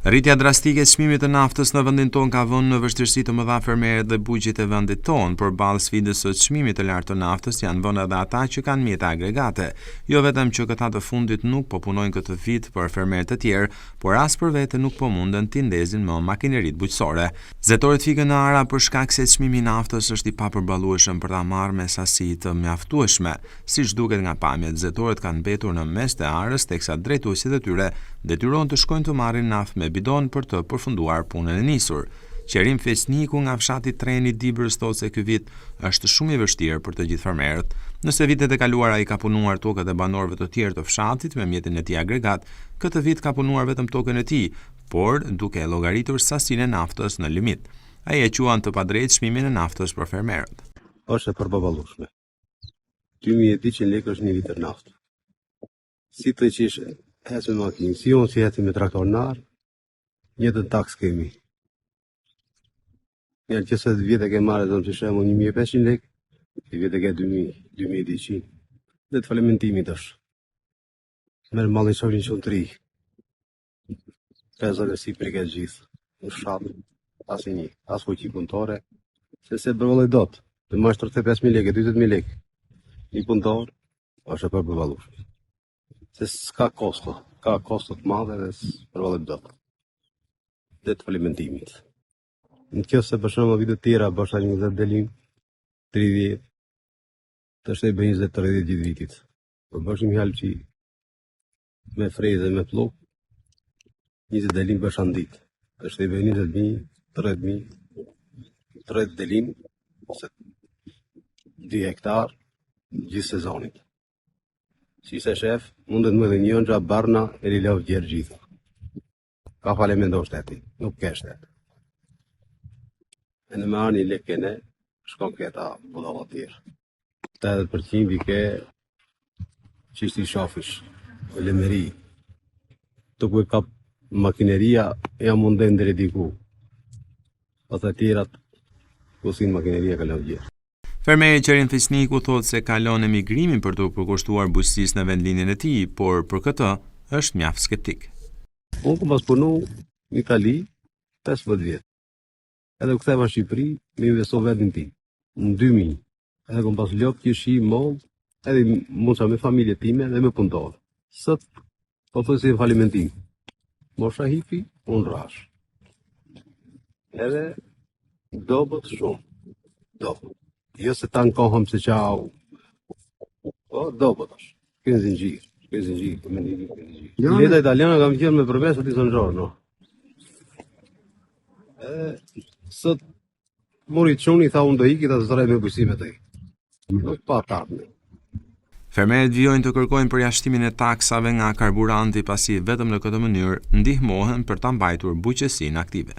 Rritja drastike e çmimit të naftës në vendin tonë ka vënë në vështirësi të mëdha fermerët dhe bujqit e vendit tonë, por balë sfidës së çmimit të lartë të naftës janë vënë edhe ata që kanë mjete agregate. Jo vetëm që këta të fundit nuk po punojnë këtë vit për fermerët të tjerë, por as për vete nuk po munden t'i ndezin më makineritë bujqësore. Zetorët fikën në ara për shkak se çmimi i naftës është i papërballueshëm për ta marrë me sasi të mjaftueshme. Siç duket nga pamjet, zetorët kanë mbetur në mes të arës, teksa drejtuesit e tyre detyrohen të shkojnë të marrin naftë me bidon për të përfunduar punën e nisur. Qerim Fesniku nga fshati Treni Dibrës thotë se ky vit është shumë i vështirë për të gjithë fermerët. Nëse vitet e kaluara i ka punuar tokët e banorëve të tjerë të fshatit me mjetin e tij agregat, këtë vit ka punuar vetëm tokën e tij, por duke llogaritur sasinë e naftës në limit. Ai e quan të padrejtë çmimin e naftës për fermerët. Është e përbaballueshme. 2200 lekë është një litër naftë. Si të qish ecën makinë, si unë si ecën me traktor nar, një të taks kemi. Njerë që se vjetë e ke marrë, dhe më që shemë 1500 lekë, i vjetë e ke 2200. Dhe të falementimit është. Merë malin shorin që në tri. Pezër e si priket gjithë, në shatë, asë një, asë fuqi punëtore, se përvëllë e dotë, dhe ma 35.000 lekë, 20.000 lekë. Një punëtor, është e përballueshme. Se s'ka kosto, ka kosto të madhe dhe përvëllë e dotë. Dhe të falimentimit. Në kjo se për shumë vitet tjera bështa 20 delim, 30, të është e bë 20-30 gjithë vitit. Për bëshim halqi me freze, me pluk, 20 delim bësha në ditë. Të është e bë 20.000, 30.000, 30 delim, 2 hektar, gjithë sezonit. Si se shef, mundet më dhe njën gja barna e li lavë gjerë gjitha. Ka falemendo shteti, nuk ke shtet. E në me ani lekene, shkon këta budova tjerë. 80% i ke qishti shafish, e lemeri. Të ku e ka makineria, ja munden dhe rediku. Ata tjerat, kusin makineria ka lavë gjerë. Fermeri Qerim Fesniku thotë se kalon emigrimin për të përkushtuar bujqësisë në vendlinjen e tij, por për këtë është mjaft skeptik. Unë kom pas punu në Itali 15 vjetë. Edhe u ktheva në Shqipëri, me investo vetin tim, në 2000. Edhe kom pas lop, qeshi, mollë, edhe mundsa me familje time dhe me punëtorë. Sot, po thoj si falimentim. Mosha hipi, unë rash. Edhe dobët shumë. Dobët. Jo se ta në kohëm se qau. Po, dobët është. Kënë zingjirë. Leta italiana kam qenë me përvesët i Sanxorno. Sot mori quni, tha unë do iki të zërej me bujësime të i. Nuk pa tarme. Fermerët vijojnë të kërkojnë përjashtimin e taksave nga karburanti pasi vetëm në këtë mënyrë ndihmohen për ta mbajtur bujqësinë aktive.